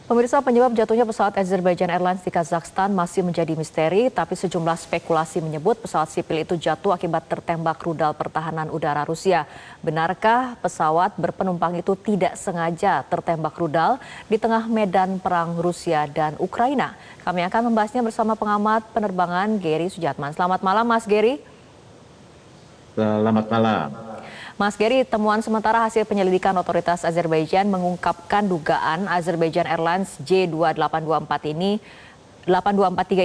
Pemirsa, penyebab jatuhnya pesawat Azerbaijan Airlines di Kazakhstan masih menjadi misteri, tapi sejumlah spekulasi menyebut pesawat sipil itu jatuh akibat tertembak rudal pertahanan udara Rusia. Benarkah pesawat berpenumpang itu tidak sengaja tertembak rudal di tengah medan perang Rusia dan Ukraina? Kami akan membahasnya bersama pengamat penerbangan Gary Sujatman. Selamat malam, Mas Gary. Selamat malam. Mas Gary, temuan sementara hasil penyelidikan otoritas Azerbaijan mengungkapkan dugaan Azerbaijan Airlines J823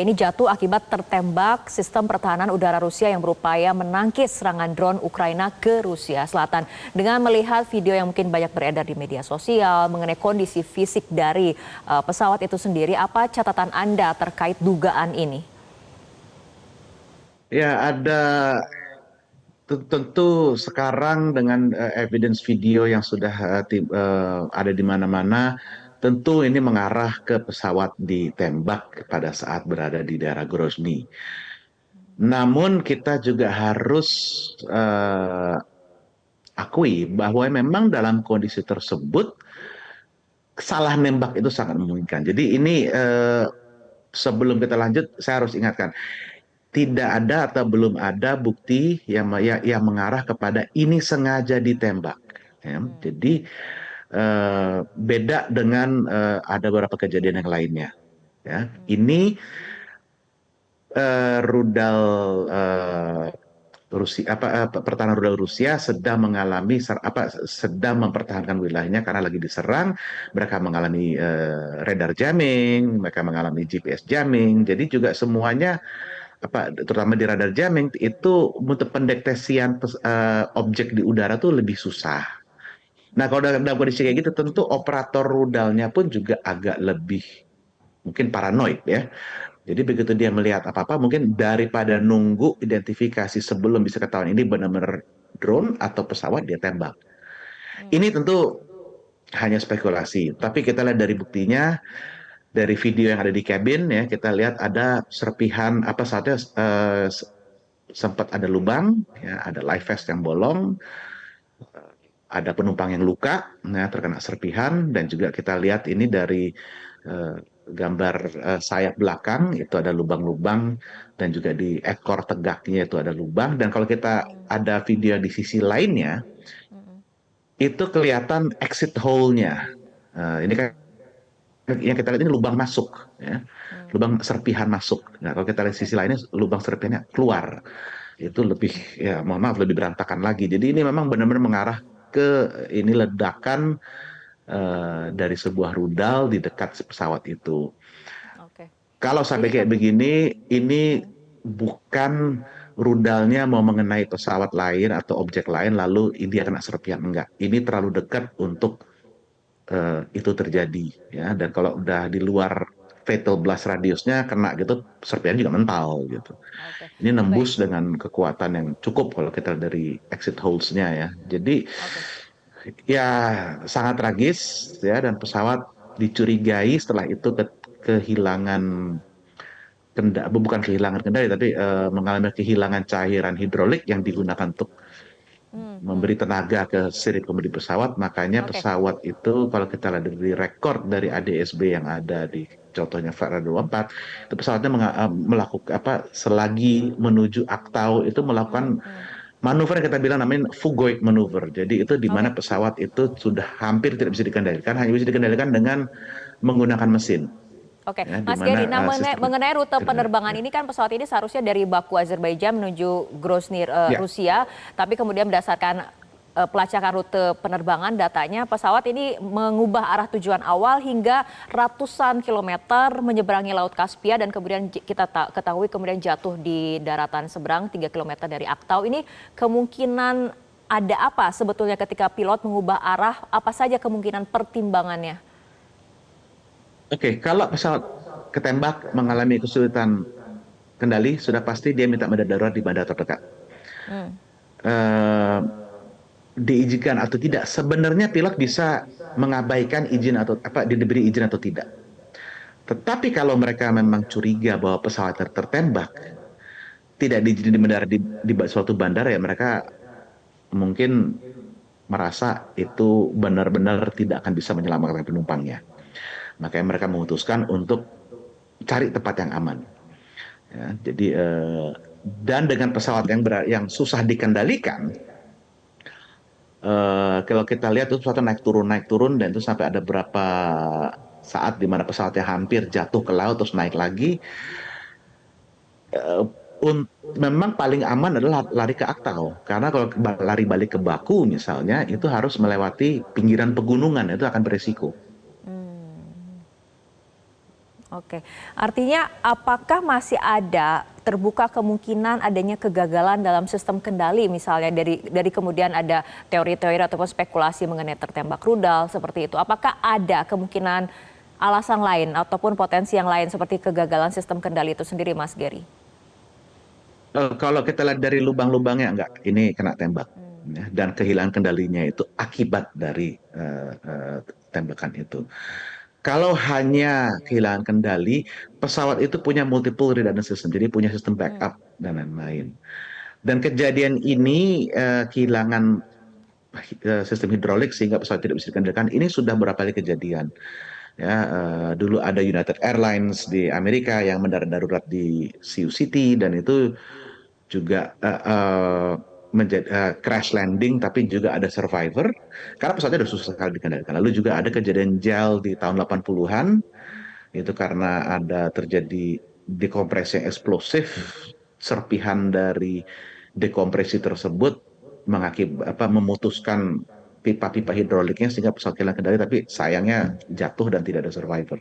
ini jatuh akibat tertembak sistem pertahanan udara Rusia yang berupaya menangkis serangan drone Ukraina ke Rusia Selatan. Dengan melihat video yang mungkin banyak beredar di media sosial mengenai kondisi fisik dari pesawat itu sendiri, apa catatan Anda terkait dugaan ini? Ya, tentu sekarang dengan evidence video yang sudah ada di mana-mana, tentu ini mengarah ke pesawat ditembak pada saat berada di daerah Grozny. Namun kita juga harus akui bahwa memang dalam kondisi tersebut salah nembak itu sangat memungkinkan. Jadi ini sebelum kita lanjut, saya harus ingatkan. Tidak ada atau belum ada bukti yang mengarah kepada ini sengaja ditembak. Ya. Jadi beda dengan ada beberapa kejadian yang lainnya. Ya. Ini rudal Rusia, pertahanan rudal Rusia sedang sedang mempertahankan wilayahnya karena lagi diserang. Mereka mengalami radar jamming, mereka mengalami GPS jamming. Jadi juga semuanya terutama di radar jamming itu untuk pendeteksian objek di udara tuh lebih susah. Nah, kalau dalam kondisi kayak gitu tentu operator rudalnya pun juga agak lebih mungkin paranoid ya. Jadi begitu dia melihat apa-apa mungkin daripada nunggu identifikasi sebelum bisa ketahuan ini benar-benar drone atau pesawat, dia tembak. Ini tentu hanya spekulasi, tapi kita lihat dari buktinya, dari video yang ada di kabin ya, kita lihat ada serpihan apa saatnya sempat ada lubang, ya, ada life vest yang bolong, ada penumpang yang luka, ya, terkena serpihan, dan juga kita lihat ini dari uh, gambar sayap belakang itu ada lubang-lubang, dan juga di ekor tegaknya itu ada lubang. Dan kalau kita ada video di sisi lainnya, itu kelihatan exit hole-nya. Ini kan yang kita lihat ini lubang masuk, ya, lubang serpihan masuk. Nah, kalau kita lihat sisi lainnya, lubang serpihannya keluar. Itu lebih, ya mohon maaf, lebih berantakan lagi. Jadi ini memang benar-benar mengarah ke ini ledakan dari sebuah rudal di dekat pesawat itu. Oke. Kalau sampai Jadi kayak begini, ini bukan rudalnya mau mengenai pesawat lain atau objek lain lalu dia kena serpihan, enggak. Ini terlalu dekat untuk itu terjadi, ya. Dan kalau udah di luar fatal blast radiusnya kena gitu, serpihan juga mental gitu. oke. Ini Baik. nembus dengan kekuatan yang cukup kalau kita dari exit holes-nya ya. Jadi Oke. ya sangat tragis ya, dan pesawat dicurigai setelah itu kehilangan kendali, bukan kehilangan kendali tapi mengalami kehilangan cairan hidrolik yang digunakan untuk memberi tenaga ke sirip kemudi pesawat. Makanya Oke. pesawat itu kalau kita lihat dari rekor dari ADSB yang ada di contohnya Flight 24, itu pesawatnya melakukan selagi menuju Aktau itu melakukan manuver yang kita bilang namanya Fugoid maneuver. Jadi itu di Oke. mana pesawat itu sudah hampir tidak bisa dikendalikan, hanya bisa dikendalikan dengan menggunakan mesin. Oke, Ya, di Mas mana Gary, nah sistem mengenai rute penerbangan ya. ini kan pesawat ini seharusnya dari Baku Azerbaijan menuju Grozny Ya. Rusia, tapi kemudian berdasarkan pelacakan rute penerbangan datanya pesawat ini mengubah arah tujuan awal hingga ratusan kilometer menyeberangi Laut Kaspia dan kemudian kita ketahui kemudian jatuh di daratan seberang 3 kilometer dari Aktau. Ini kemungkinan ada apa sebetulnya ketika pilot mengubah arah, apa saja kemungkinan pertimbangannya? Oke, kalau pesawat ketembak mengalami kesulitan kendali, sudah pasti dia minta bandar darurat di bandara terdekat. Hmm. Eh, Diizinkan atau tidak, sebenarnya pilot bisa mengabaikan izin atau diberi izin atau tidak. Tetapi kalau mereka memang curiga bahwa pesawat tertembak, tidak diizinkan di bandara di suatu bandara, ya mereka mungkin merasa itu benar-benar tidak akan bisa menyelamatkan penumpangnya. Makanya mereka memutuskan untuk cari tempat yang aman. Ya, jadi dan dengan pesawat yang susah dikendalikan, kalau kita lihat itu pesawat naik turun dan itu sampai ada berapa saat di mana pesawatnya hampir jatuh ke laut terus naik lagi. Eh, Memang paling aman adalah lari ke Aktau karena kalau lari balik ke Baku misalnya itu harus melewati pinggiran pegunungan itu akan beresiko. Oke, artinya apakah masih ada terbuka kemungkinan adanya kegagalan dalam sistem kendali misalnya dari kemudian ada teori-teori ataupun spekulasi mengenai tertembak rudal seperti itu. Apakah ada kemungkinan alasan lain ataupun potensi yang lain seperti kegagalan sistem kendali itu sendiri, Mas Gary? Kalau kita lihat dari lubang-lubangnya enggak, ini kena tembak. Ya, dan kehilangan kendalinya itu akibat dari tembakan itu. Kalau hanya kehilangan kendali, pesawat itu punya multiple redundant system, jadi punya sistem backup dan lain-lain. Dan kejadian ini kehilangan sistem hidrolik sehingga pesawat tidak bisa dikendalikan. Ini sudah beberapa kali kejadian. Ya, dulu ada United Airlines di Amerika yang mendarat darurat di Sioux City dan itu juga menjadi crash landing, tapi juga ada survivor karena pesawatnya sudah susah sekali dikendalikan. Lalu juga ada kejadian JAL di tahun 80-an itu karena ada terjadi dekompresi yang eksplosif, serpihan dari dekompresi tersebut memutuskan pipa-pipa hidroliknya sehingga pesawat kehilangan kendali, tapi sayangnya jatuh dan tidak ada survivor.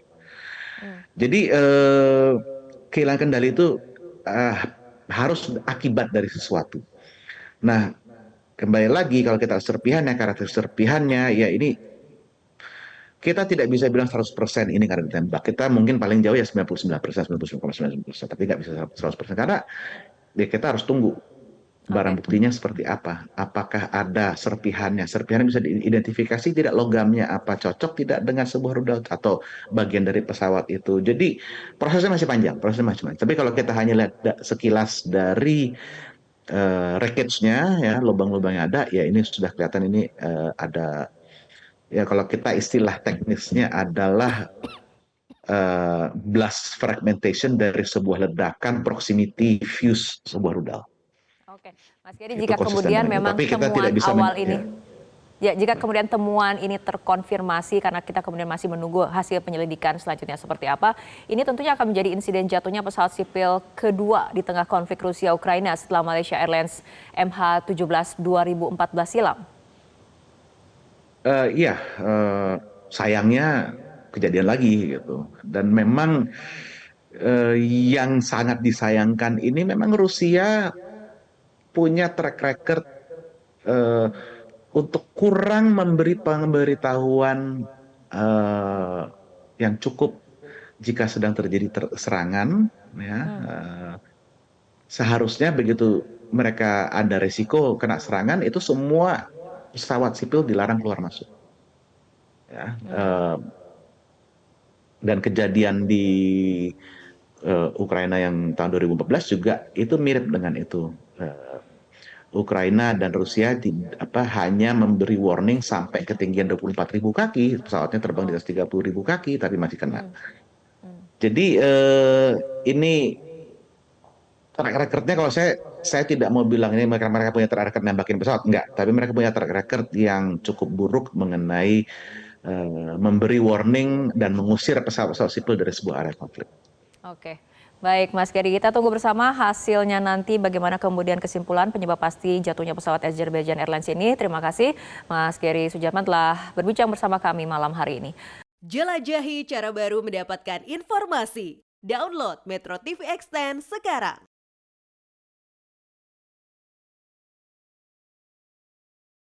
Jadi kehilangan kendali itu eh, harus akibat dari sesuatu. Nah, kembali lagi kalau kita karakter serpihannya, ya ini kita tidak bisa bilang 100% ini karena ditembak. Kita mungkin paling jauh ya 99%, 99,9%, tapi nggak bisa 100% karena ya kita harus tunggu barang Oke. buktinya seperti apa. Apakah ada serpihannya? Serpihannya bisa diidentifikasi tidak, logamnya apa, cocok tidak dengan sebuah rudal atau bagian dari pesawat itu. Jadi prosesnya masih panjang, Tapi kalau kita hanya lihat sekilas dari wreckage-nya, ya lubang-lubang yang ada, ya ini sudah kelihatan ini ada, ya kalau kita istilah teknisnya adalah blast fragmentation dari sebuah ledakan proximity fuse sebuah rudal. Oke, Mas Gary, Itu jika konsisten kemudian dengan itu. memang Tapi kita tidak temuan bisa awal ini, ya jika kemudian temuan ini terkonfirmasi karena kita kemudian masih menunggu hasil penyelidikan selanjutnya seperti apa, ini tentunya akan menjadi insiden jatuhnya pesawat sipil kedua di tengah konflik Rusia-Ukraina setelah Malaysia Airlines MH17 2014 silam. Iya, sayangnya kejadian lagi gitu. Dan memang yang sangat disayangkan ini memang Rusia punya track record eh, untuk kurang memberi pemberitahuan eh, yang cukup jika sedang terjadi serangan. Ya, seharusnya begitu mereka ada resiko kena serangan, itu semua pesawat sipil dilarang keluar masuk. Ya, dan kejadian di Ukraina yang tahun 2014 juga itu mirip dengan itu. Ukraina dan Rusia hanya memberi warning sampai ketinggian 24.000 kaki, pesawatnya terbang di atas 30.000 kaki, tapi masih kena. Jadi ini track recordnya, kalau saya tidak mau bilang ini mereka punya track record nembakin pesawat, enggak, tapi mereka punya track record yang cukup buruk mengenai memberi warning dan mengusir pesawat-pesawat sipil dari sebuah area konflik. Oke, baik Mas Gary, kita tunggu bersama hasilnya nanti bagaimana kemudian kesimpulan penyebab pasti jatuhnya pesawat Azerbaijan Airlines ini. Terima kasih Mas Gary Sujatman telah berbincang bersama kami malam hari ini. Jelajahi cara baru mendapatkan informasi. Download Metro TV Extend sekarang.